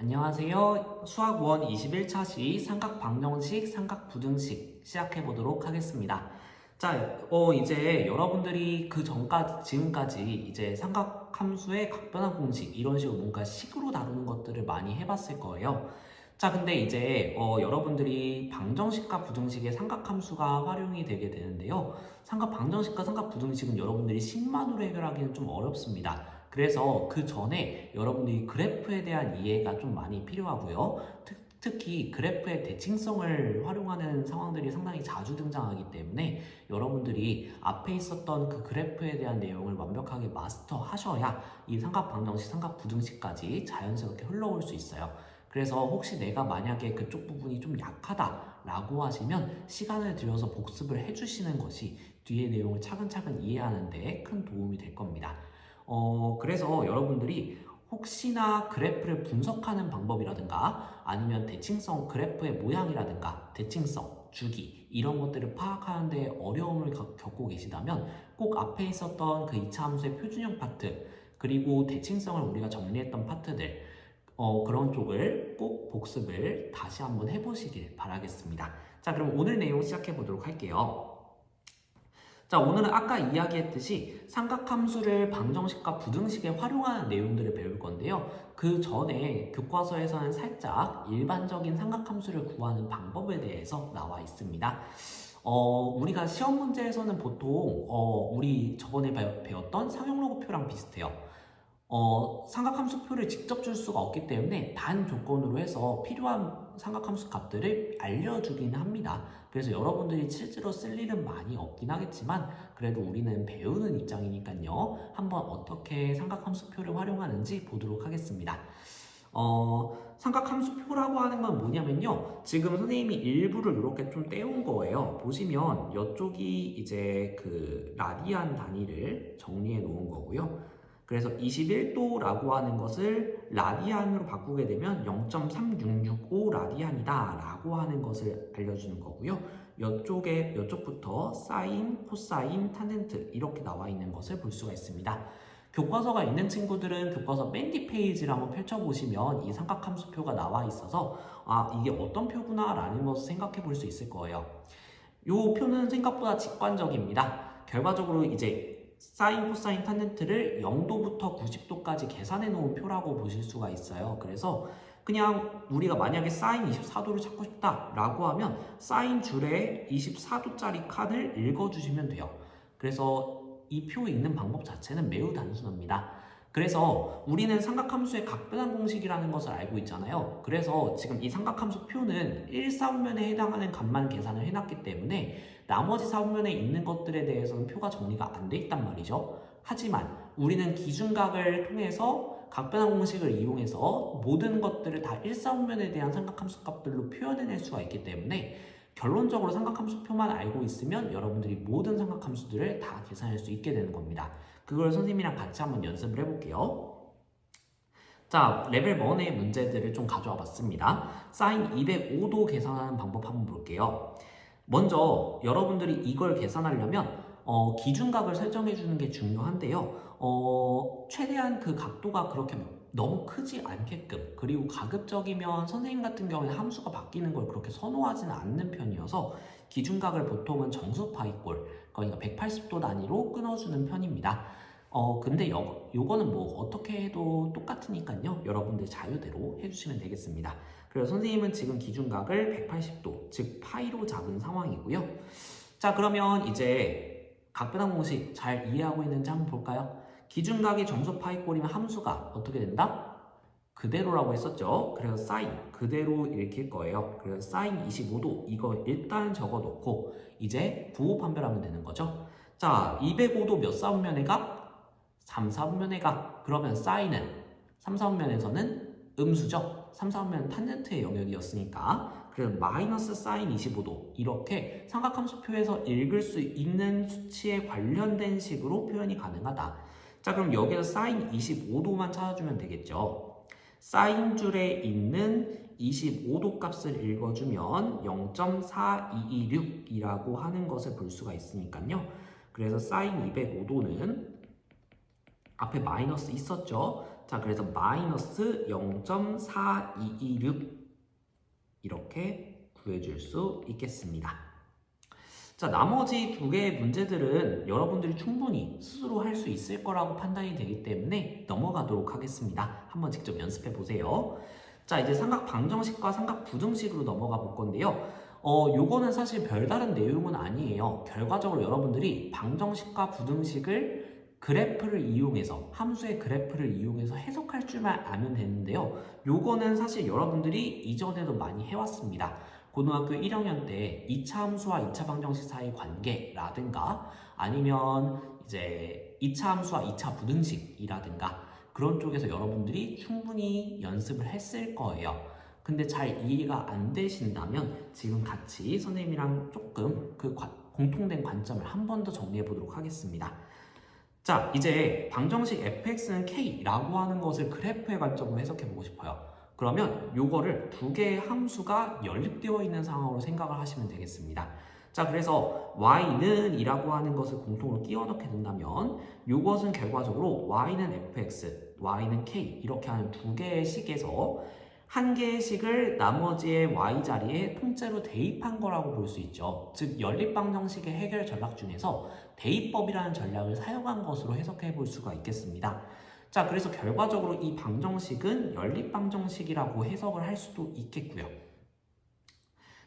안녕하세요. 수학원 21차 시 삼각방정식, 삼각부등식 시작해 보도록 하겠습니다. 자, 이제 여러분들이 그 전까지, 지금까지 이제 삼각함수의 각변환 공식 이런 식으로 뭔가 식으로 다루는 것들을 많이 해봤을 거예요. 자, 근데 이제 여러분들이 방정식과 부등식의 삼각함수가 활용이 되게 되는데요. 삼각방정식과 삼각부등식은 여러분들이 식만으로 해결하기는 좀 어렵습니다. 그래서 그 전에 여러분들이 그래프에 대한 이해가 좀 많이 필요하고요. 특히 그래프의 대칭성을 활용하는 상황들이 상당히 자주 등장하기 때문에 여러분들이 앞에 있었던 그 그래프에 대한 내용을 완벽하게 마스터하셔야 이 삼각방정식, 삼각부등식까지 자연스럽게 흘러올 수 있어요. 그래서 혹시 내가 만약에 그쪽 부분이 좀 약하다라고 하시면 시간을 들여서 복습을 해주시는 것이 뒤의 내용을 차근차근 이해하는 데 큰 도움이 될 겁니다. 그래서 여러분들이 혹시나 그래프를 분석하는 방법이라든가 아니면 대칭성 그래프의 모양이라든가 대칭성, 주기 이런 것들을 파악하는 데 어려움을 겪고 계시다면 꼭 앞에 있었던 그 2차 함수의 표준형 파트 그리고 대칭성을 우리가 정리했던 파트들 그런 쪽을 꼭 복습을 다시 한번 해보시길 바라겠습니다. 자, 그럼 오늘 내용 시작해 보도록 할게요. 자, 오늘은 아까 이야기했듯이 삼각함수를 방정식과 부등식에 활용하는 내용들을 배울 건데요. 그 전에 교과서에서는 살짝 일반적인 삼각함수를 구하는 방법에 대해서 나와 있습니다. 우리가 시험 문제에서는 보통 우리 저번에 배웠던 상용로그표랑 비슷해요. 삼각함수표를 직접 줄 수가 없기 때문에 단 조건으로 해서 필요한 삼각함수 값들을 알려주긴 합니다. 그래서 여러분들이 실제로 쓸 일은 많이 없긴 하겠지만 그래도 우리는 배우는 입장이니까요. 한번 어떻게 삼각함수표를 활용하는지 보도록 하겠습니다. 삼각함수표라고 하는 건 뭐냐면요. 지금 선생님이 일부를 이렇게 좀 떼온 거예요. 보시면 이쪽이 이제 그 라디안 단위를 정리해 놓은 거고요. 그래서 21도라고 하는 것을 라디안으로 바꾸게 되면 0.3665 라디안이다 라고 하는 것을 알려주는 거고요. 이쪽부터 사인, 코사인, 탄젠트 이렇게 나와 있는 것을 볼 수가 있습니다. 교과서가 있는 친구들은 교과서 맨 뒷페이지를 한번 펼쳐보시면 이 삼각함수표가 나와 있어서 이게 어떤 표구나 라는 것을 생각해 볼 수 있을 거예요. 이 표는 생각보다 직관적입니다. 결과적으로 이제 사인, 코사인, 탄젠트를 0도부터 90도까지 계산해 놓은 표라고 보실 수가 있어요. 그래서 그냥 우리가 만약에 사인 24도를 찾고 싶다라고 하면 사인 줄에 24도짜리 칸을 읽어주시면 돼요. 그래서 이 표 읽는 방법 자체는 매우 단순합니다. 그래서 우리는 삼각함수의 각변환 공식이라는 것을 알고 있잖아요. 그래서 지금 이 삼각함수 표는 1사분면에 해당하는 값만 계산을 해놨기 때문에 나머지 사분면에 있는 것들에 대해서는 표가 정리가 안 돼 있단 말이죠. 하지만 우리는 기준각을 통해서 각변환 공식을 이용해서 모든 것들을 다 1사분면에 대한 삼각함수 값들로 표현해낼 수가 있기 때문에 결론적으로 삼각함수표만 알고 있으면 여러분들이 모든 삼각함수들을 다 계산할 수 있게 되는 겁니다. 그걸 선생님이랑 같이 한번 연습을 해볼게요. 자, 레벨 1의 문제들을 좀 가져와 봤습니다. 사인 205도 계산하는 방법 한번 볼게요. 먼저 여러분들이 이걸 계산하려면 기준각을 설정해 주는 게 중요한데요. 최대한 그 각도가 그렇게 너무 크지 않게끔 그리고 가급적이면 선생님 같은 경우에는 함수가 바뀌는 걸 그렇게 선호하지는 않는 편이어서 기준각을 보통은 정수파이꼴 그러니까 180도 단위로 끊어주는 편입니다. 근데 요거는 뭐 어떻게 해도 똑같으니까요. 여러분들 자유대로 해주시면 되겠습니다. 그래서 선생님은 지금 기준각을 180도, 즉 파이로 잡은 상황이고요. 자, 그러면 이제 각변환 공식 잘 이해하고 있는지 한번 볼까요? 기준각이 정수 파이꼴이면 함수가 어떻게 된다? 그대로라고 했었죠. 그래서 사인 그대로 읽힐 거예요. 그래서 사인 25도 이거 일단 적어놓고 이제 부호 판별하면 되는 거죠. 자, 205도 몇 사분면의 각? 3, 4분면의 각. 그러면 사인은 3, 4분면에서는 음수죠. 3, 4분면은 탄젠트의 영역이었으니까. 그래서 마이너스 사인 25도 이렇게 삼각함수표에서 읽을 수 있는 수치에 관련된 식으로 표현이 가능하다. 자, 그럼 여기서 사인 25도만 찾아주면 되겠죠. 사인 줄에 있는 25도 값을 읽어주면 0.4226이라고 하는 것을 볼 수가 있으니까요. 그래서 사인 205도는 앞에 마이너스 있었죠. 자, 그래서 마이너스 0.4226 이렇게 구해줄 수 있겠습니다. 자, 나머지 두 개의 문제들은 여러분들이 충분히 스스로 할 수 있을 거라고 판단이 되기 때문에 넘어가도록 하겠습니다. 한번 직접 연습해 보세요. 자, 이제 삼각 방정식과 삼각 부등식으로 넘어가 볼 건데요. 요거는 사실 별다른 내용은 아니에요. 결과적으로 여러분들이 방정식과 부등식을 그래프를 이용해서, 함수의 그래프를 이용해서 해석할 줄만 알면 되는데요. 요거는 사실 여러분들이 이전에도 많이 해왔습니다. 고등학교 1학년 때 2차 함수와 2차 방정식 사이 관계라든가 아니면 이제 2차 함수와 2차 부등식이라든가 그런 쪽에서 여러분들이 충분히 연습을 했을 거예요. 근데 잘 이해가 안 되신다면 지금 같이 선생님이랑 조금 그 공통된 관점을 한 번 더 정리해 보도록 하겠습니다. 자, 이제 방정식 fx는 k라고 하는 것을 그래프의 관점으로 해석해 보고 싶어요. 그러면 요거를 두 개의 함수가 연립되어 있는 상황으로 생각을 하시면 되겠습니다. 자, 그래서 y는 이라고 하는 것을 공통으로 끼워 넣게 된다면 요것은 결과적으로 y는 fx, y는 k 이렇게 하는 두 개의 식에서 한 개의 식을 나머지의 y 자리에 통째로 대입한 거라고 볼 수 있죠. 즉 연립방정식의 해결 전략 중에서 대입법이라는 전략을 사용한 것으로 해석해 볼 수가 있겠습니다. 자, 그래서 결과적으로 이 방정식은 연립방정식이라고 해석을 할 수도 있겠고요.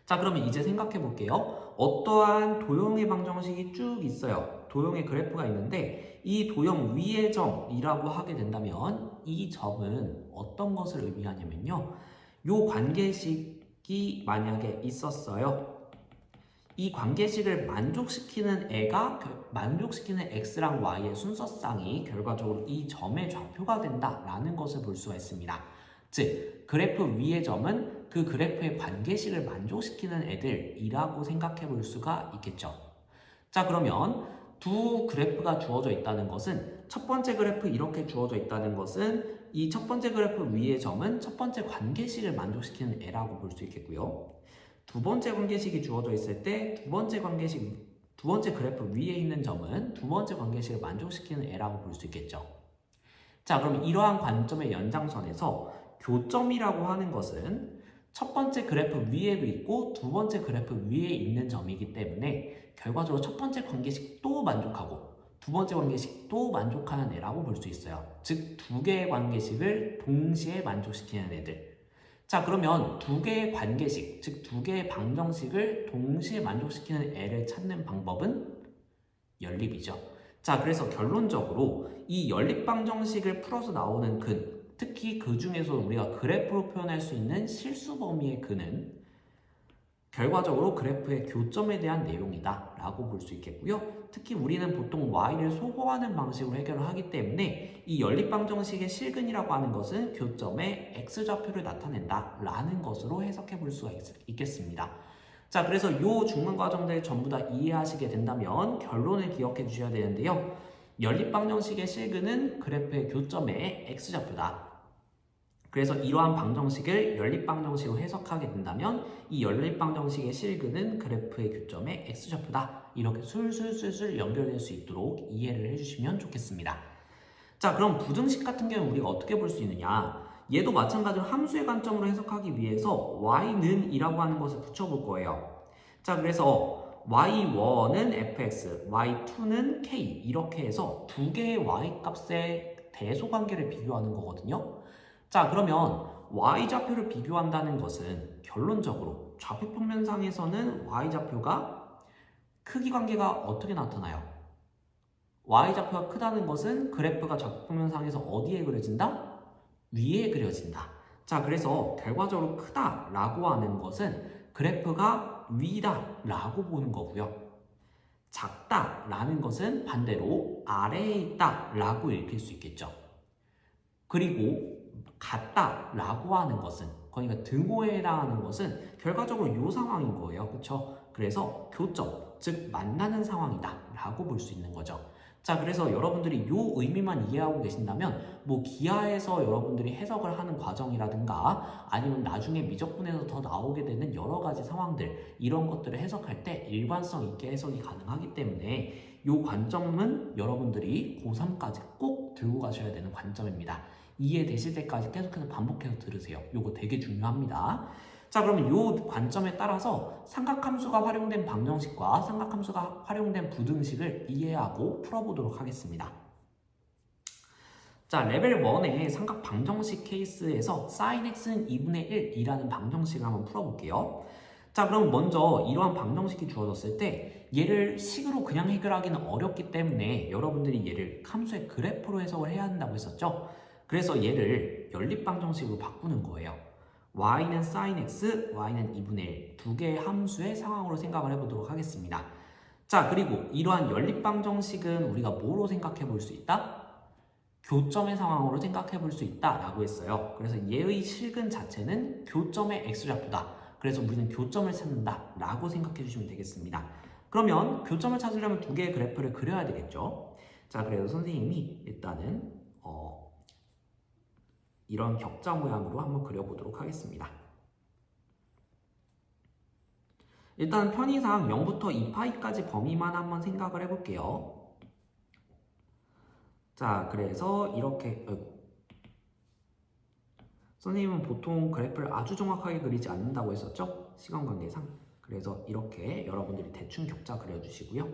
자, 그러면 이제 생각해 볼게요. 어떠한 도형의 방정식이 쭉 있어요. 도형의 그래프가 있는데 이 도형 위의 점이라고 하게 된다면 이 점은 어떤 것을 의미하냐면요. 요 관계식이 만약에 있었어요. 이 관계식을 만족시키는 만족시키는 x랑 y의 순서쌍이 결과적으로 이 점의 좌표가 된다라는 것을 볼 수가 있습니다. 즉, 그래프 위의 점은 그 그래프의 관계식을 만족시키는 애들이라고 생각해 볼 수가 있겠죠. 자, 그러면 두 그래프가 주어져 있다는 것은 첫 번째 그래프 이렇게 주어져 있다는 것은 이 첫 번째 그래프 위의 점은 첫 번째 관계식을 만족시키는 애라고 볼 수 있겠고요. 두 번째 관계식이 주어져 있을 때 두 번째 그래프 위에 있는 점은 두 번째 관계식을 만족시키는 애라고 볼 수 있겠죠. 자, 그럼 이러한 관점의 연장선에서 교점이라고 하는 것은 첫 번째 그래프 위에도 있고 두 번째 그래프 위에 있는 점이기 때문에 결과적으로 첫 번째 관계식도 만족하고 두 번째 관계식도 만족하는 애라고 볼 수 있어요. 즉, 두 개의 관계식을 동시에 만족시키는 애들. 자, 그러면 두 개의 관계식, 즉 두 개의 방정식을 동시에 만족시키는 애를 찾는 방법은 연립이죠. 자, 그래서 결론적으로 이 연립방정식을 풀어서 나오는 근, 특히 그 중에서 우리가 그래프로 표현할 수 있는 실수 범위의 근은 결과적으로 그래프의 교점에 대한 내용이다 라고 볼 수 있겠고요. 특히 우리는 보통 y를 소거하는 방식으로 해결을 하기 때문에 이 연립방정식의 실근이라고 하는 것은 교점의 x좌표를 나타낸다 라는 것으로 해석해 볼 수가 있겠습니다. 자, 그래서 이 중간 과정들 전부 다 이해하시게 된다면 결론을 기억해 주셔야 되는데요. 연립방정식의 실근은 그래프의 교점의 x좌표다. 그래서 이러한 방정식을 연립방정식으로 해석하게 된다면 이 연립방정식의 실근은 그래프의 교점의 x좌표다. 이렇게 술술술술 연결될 수 있도록 이해를 해주시면 좋겠습니다. 자, 그럼 부등식 같은 경우는 우리가 어떻게 볼 수 있느냐? 얘도 마찬가지로 함수의 관점으로 해석하기 위해서 y는 이라고 하는 것을 붙여볼 거예요. 자, 그래서 y1은 fx, y2는 k 이렇게 해서 두 개의 y 값의 대소관계를 비교하는 거거든요. 자, 그러면 y좌표를 비교한다는 것은 결론적으로 좌표 평면상에서는 y좌표가 크기 관계가 어떻게 나타나요? y좌표가 크다는 것은 그래프가 좌표 평면상에서 어디에 그려진다? 위에 그려진다. 자, 그래서 결과적으로 크다라고 하는 것은 그래프가 위다라고 보는 거고요. 작다라는 것은 반대로 아래에 있다라고 읽힐 수 있겠죠. 그리고 같다라고 하는 것은, 그러니까 등호에 해당하는 것은 결과적으로 이 상황인 거예요. 그렇죠? 그래서 교점, 즉 만나는 상황이다 라고 볼 수 있는 거죠. 자, 그래서 여러분들이 이 의미만 이해하고 계신다면 뭐 기하에서 여러분들이 해석을 하는 과정이라든가 아니면 나중에 미적분에서 더 나오게 되는 여러 가지 상황들, 이런 것들을 해석할 때 일관성 있게 해석이 가능하기 때문에 이 관점은 여러분들이 고3까지 꼭 들고 가셔야 되는 관점입니다. 이해되실 때까지 계속해서 반복해서 들으세요. 요거 되게 중요합니다. 자, 그러면 요 관점에 따라서 삼각함수가 활용된 방정식과 삼각함수가 활용된 부등식을 이해하고 풀어보도록 하겠습니다. 자, 레벨 1의 삼각 방정식 케이스에서 sin x는 2분의 1이라는 방정식을 한번 풀어볼게요. 자, 그럼 먼저 이러한 방정식이 주어졌을 때 얘를 식으로 그냥 해결하기는 어렵기 때문에 여러분들이 얘를 함수의 그래프로 해석을 해야 한다고 했었죠. 그래서 얘를 연립방정식으로 바꾸는 거예요. y는 sin x, y는 2분의 1 두 개의 함수의 상황으로 생각을 해보도록 하겠습니다. 자, 그리고 이러한 연립방정식은 우리가 뭐로 생각해 볼 수 있다? 교점의 상황으로 생각해 볼 수 있다라고 했어요. 그래서 얘의 실근 자체는 교점의 x좌표다. 그래서 우리는 교점을 찾는다라고 생각해 주시면 되겠습니다. 그러면 교점을 찾으려면 두 개의 그래프를 그려야 되겠죠. 자, 그래서 선생님이 일단은 이런 격자 모양으로 한번 그려보도록 하겠습니다. 일단 편의상 0부터 2파이까지 범위만 한번 생각을 해볼게요. 자, 그래서 이렇게 선생님은 보통 그래프를 아주 정확하게 그리지 않는다고 했었죠? 시간 관계상. 그래서 이렇게 여러분들이 대충 격자 그려주시고요.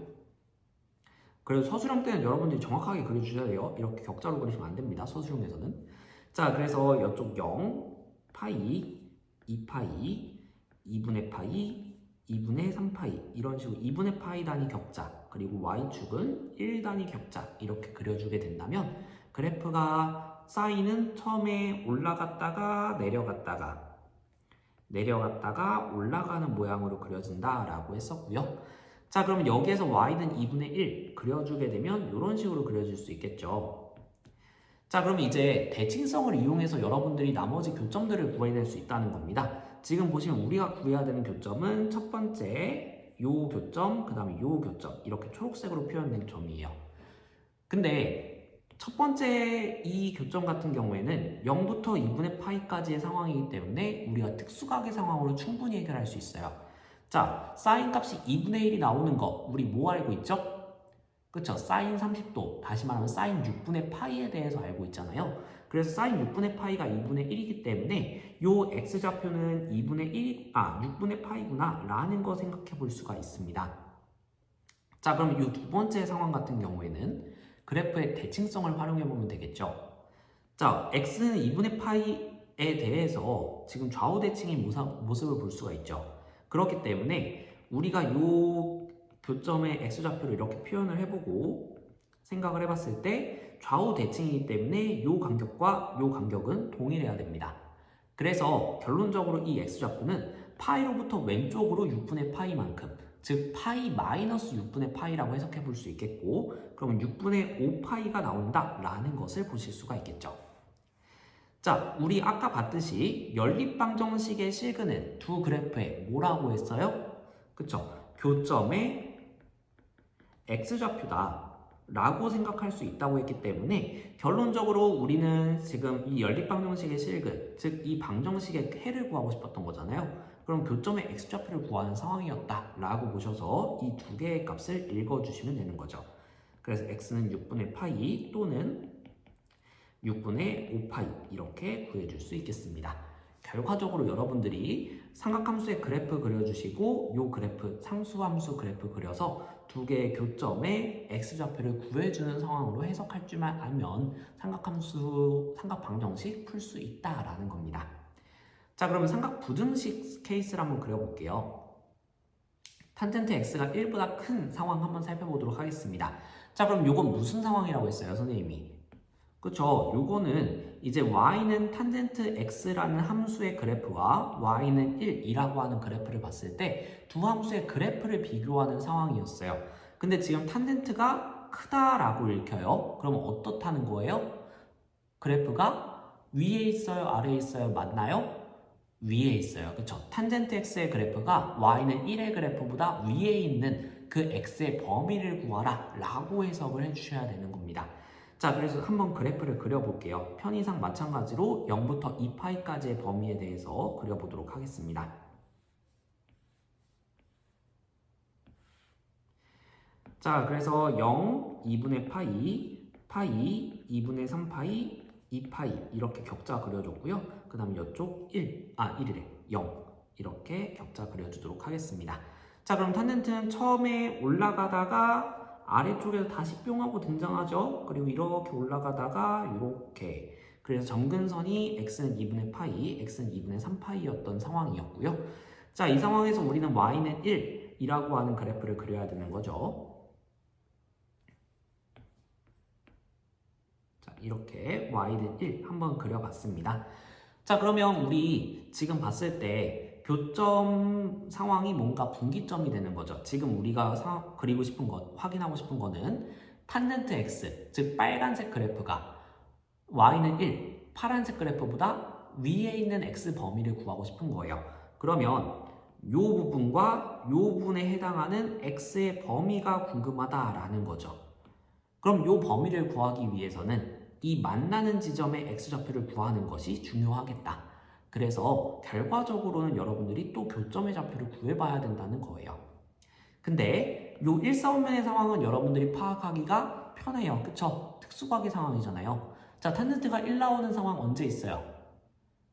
그래서 서술형 때는 여러분들이 정확하게 그려주셔야 돼요. 이렇게 격자로 그리시면 안 됩니다. 서술형에서는. 자, 그래서 이쪽 0, 파이, 2파이, 2분의 파이, 2분의 3파이 이런 식으로 2분의 파이 단위 격자 그리고 y축은 1단위 격자 이렇게 그려주게 된다면 그래프가 사인은 처음에 올라갔다가 내려갔다가 올라가는 모양으로 그려진다라고 했었고요. 자, 그러면 여기에서 y는 2분의 1 그려주게 되면 이런 식으로 그려질 수 있겠죠. 자, 그러면 이제 대칭성을 이용해서 여러분들이 나머지 교점들을 구해낼 수 있다는 겁니다. 지금 보시면 우리가 구해야 되는 교점은 첫 번째 요 교점, 그 다음에 요 교점 이렇게 초록색으로 표현된 점이에요. 근데 첫 번째 이 교점 같은 경우에는 0부터 2분의 파이까지의 상황이기 때문에 우리가 특수각의 상황으로 충분히 해결할 수 있어요. 자, 사인 값이 2분의 1이 나오는 거 우리 뭐 알고 있죠? 그쵸? 사인 30도, 다시 말하면 사인 6분의 파이에 대해서 알고 있잖아요. 그래서 사인 6분의 파이가 2분의 1이기 때문에 요 x좌표는 6분의 파이구나 라는 거 생각해 볼 수가 있습니다. 자, 그럼 이 두 번째 상황 같은 경우에는 그래프의 대칭성을 활용해 보면 되겠죠. 자, x는 2분의 파이에 대해서 지금 좌우 대칭의 모습을 볼 수가 있죠. 그렇기 때문에 우리가 요 교점의 x좌표를 이렇게 표현을 해보고 생각을 해봤을 때 좌우 대칭이기 때문에 요 간격과 요 간격은 동일해야 됩니다. 그래서 결론적으로 이 x좌표는 파이로부터 왼쪽으로 6분의 파이만큼 즉 파이 마이너스 6분의 파이라고 해석해 볼 수 있겠고 그러면 6분의 5파이가 나온다 라는 것을 보실 수가 있겠죠. 자, 우리 아까 봤듯이 연립방정식의 실근은 두 그래프에 뭐라고 했어요? 그쵸? 교점의 x좌표다 라고 생각할 수 있다고 했기 때문에 결론적으로 우리는 지금 이 연립방정식의 실근 즉 이 방정식의 해를 구하고 싶었던 거잖아요. 그럼 교점의 x좌표를 구하는 상황이었다 라고 보셔서 이 두 개의 값을 읽어주시면 되는 거죠. 그래서 x는 6분의 파이 또는 6분의 5파이 이렇게 구해줄 수 있겠습니다. 결과적으로 여러분들이 삼각함수의 그래프 그려주시고 이 그래프 상수함수 그래프 그려서 두 개의 교점의 x좌표를 구해주는 상황으로 해석할 줄만 알면 삼각방정식 풀 수 있다라는 겁니다. 자, 그러면 삼각부등식 케이스를 한번 그려볼게요. 탄젠트 x가 1보다 큰 상황 한번 살펴보도록 하겠습니다. 자, 그럼 이건 무슨 상황이라고 했어요, 선생님이? 그쵸? 요거는 이제 y는 탄젠트 x라는 함수의 그래프와 y는 1이라고 하는 그래프를 봤을 때 두 함수의 그래프를 비교하는 상황이었어요. 근데 지금 탄젠트가 크다라고 읽혀요. 그럼 어떻다는 거예요? 그래프가 위에 있어요? 아래에 있어요? 맞나요? 위에 있어요. 그쵸? 탄젠트 x의 그래프가 y는 1의 그래프보다 위에 있는 그 x의 범위를 구하라 라고 해석을 해주셔야 되는 겁니다. 자, 그래서 한번 그래프를 그려볼게요. 편의상 마찬가지로 0부터 2파이까지의 범위에 대해서 그려보도록 하겠습니다. 자, 그래서 0, 2분의 파이, 파이, 2분의 3파이, 2파이 이렇게 격자 그려줬고요. 그 다음에 이쪽 1이래 0 이렇게 격자 그려주도록 하겠습니다. 자, 그럼 탄젠트는 처음에 올라가다가 아래쪽에서 다시 뿅 하고 등장하죠. 그리고 이렇게 올라가다가 이렇게, 그래서 점근선이 x는 2분의 파이, x는 2분의 3파이였던 상황이었고요. 자, 이 상황에서 우리는 y는 1이라고 하는 그래프를 그려야 되는 거죠. 자, 이렇게 y는 1 한번 그려봤습니다. 자, 그러면 우리 지금 봤을 때 교점 상황이 뭔가 분기점이 되는 거죠. 지금 우리가 그리고 싶은 것, 확인하고 싶은 거는 탄젠트 x, 즉 빨간색 그래프가 y는 1, 파란색 그래프보다 위에 있는 x 범위를 구하고 싶은 거예요. 그러면 이 부분과 이 부분에 해당하는 x의 범위가 궁금하다라는 거죠. 그럼 이 범위를 구하기 위해서는 이 만나는 지점의 x좌표를 구하는 것이 중요하겠다. 그래서 결과적으로는 여러분들이 또 교점의 좌표를 구해봐야 된다는 거예요. 근데 이 일사원면의 상황은 여러분들이 파악하기가 편해요. 그쵸? 특수각의 상황이잖아요. 자, 탄젠트가 1 나오는 상황 언제 있어요?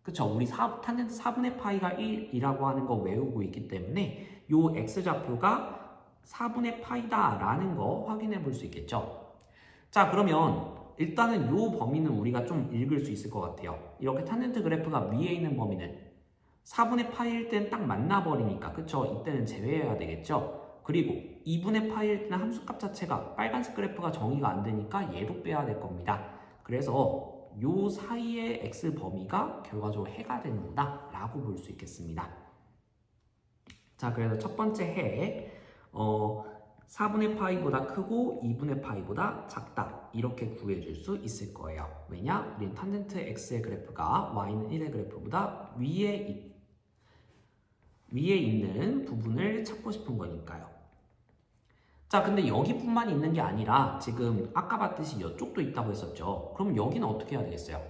그쵸? 우리 탄젠트 4분의 파이가 1이라고 하는 거 외우고 있기 때문에 이 x좌표가 4분의 파이다 라는 거 확인해 볼 수 있겠죠? 자, 그러면 일단은 이 범위는 우리가 좀 읽을 수 있을 것 같아요. 이렇게 탄젠트 그래프가 위에 있는 범위는 4분의 파이일 때는 딱 만나버리니까, 그쵸? 이때는 제외해야 되겠죠? 그리고 2분의 파이일 때는 함수값 자체가 빨간색 그래프가 정의가 안 되니까 얘도 빼야 될 겁니다. 그래서 요 사이의 x 범위가 결과적으로 해가 되는 거다 라고 볼 수 있겠습니다. 자, 그래서 첫 번째 해 4분의 파이보다 크고 2분의 파이보다 작다 이렇게 구해줄 수 있을 거예요. 왜냐? 우리는 탄젠트 x의 그래프가 y는 1의 그래프보다 위에 있는 부분을 찾고 싶은 거니까요. 자, 근데 여기뿐만 있는 게 아니라 지금 아까 봤듯이 이쪽도 있다고 했었죠. 그럼 여기는 어떻게 해야 되겠어요?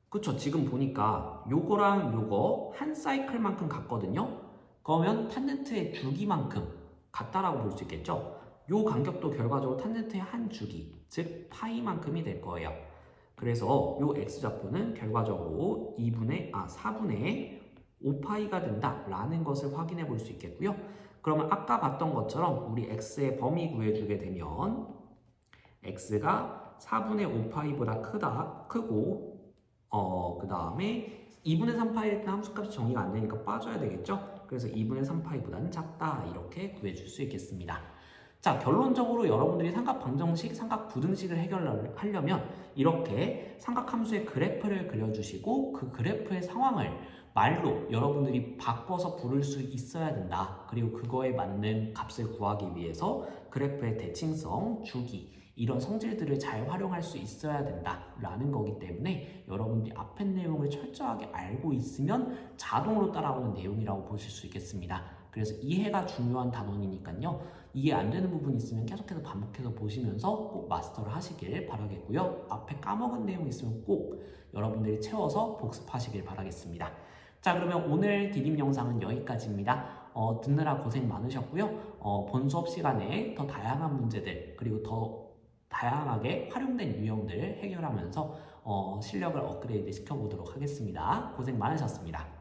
그쵸? 지금 보니까 요거랑 요거 한 사이클만큼 같거든요. 그러면 탄젠트의 주기만큼 같다라고 볼 수 있겠죠. 요 간격도 결과적으로 탄젠트의 한 주기, 즉 파이만큼이 될 거예요. 그래서 요 x좌표는 결과적으로 4분의 5파이가 된다라는 것을 확인해 볼 수 있겠고요. 그러면 아까 봤던 것처럼 우리 x의 범위 구해주게 되면 x가 4분의 5파이보다 크고 그 다음에 2분의 3파일 때 함수값이 정의가 안 되니까 빠져야 되겠죠? 그래서 2분의 3파이보다는 작다 이렇게 구해줄 수 있겠습니다. 자, 결론적으로 여러분들이 삼각방정식, 삼각부등식을 해결하려면 이렇게 삼각함수의 그래프를 그려주시고 그 그래프의 상황을 말로 여러분들이 바꿔서 부를 수 있어야 된다. 그리고 그거에 맞는 값을 구하기 위해서 그래프의 대칭성, 주기 이런 성질들을 잘 활용할 수 있어야 된다라는 거기 때문에 여러분들이 앞에 내용을 철저하게 알고 있으면 자동으로 따라오는 내용이라고 보실 수 있겠습니다. 그래서 이해가 중요한 단원이니까요. 이해 안 되는 부분이 있으면 계속해서 반복해서 보시면서 꼭 마스터를 하시길 바라겠고요. 앞에 까먹은 내용이 있으면 꼭 여러분들이 채워서 복습하시길 바라겠습니다. 자, 그러면 오늘 디딤 영상은 여기까지입니다. 듣느라 고생 많으셨고요. 본 수업 시간에 더 다양한 문제들 그리고 더 다양하게 활용된 유형들을 해결하면서 실력을 업그레이드 시켜보도록 하겠습니다. 고생 많으셨습니다.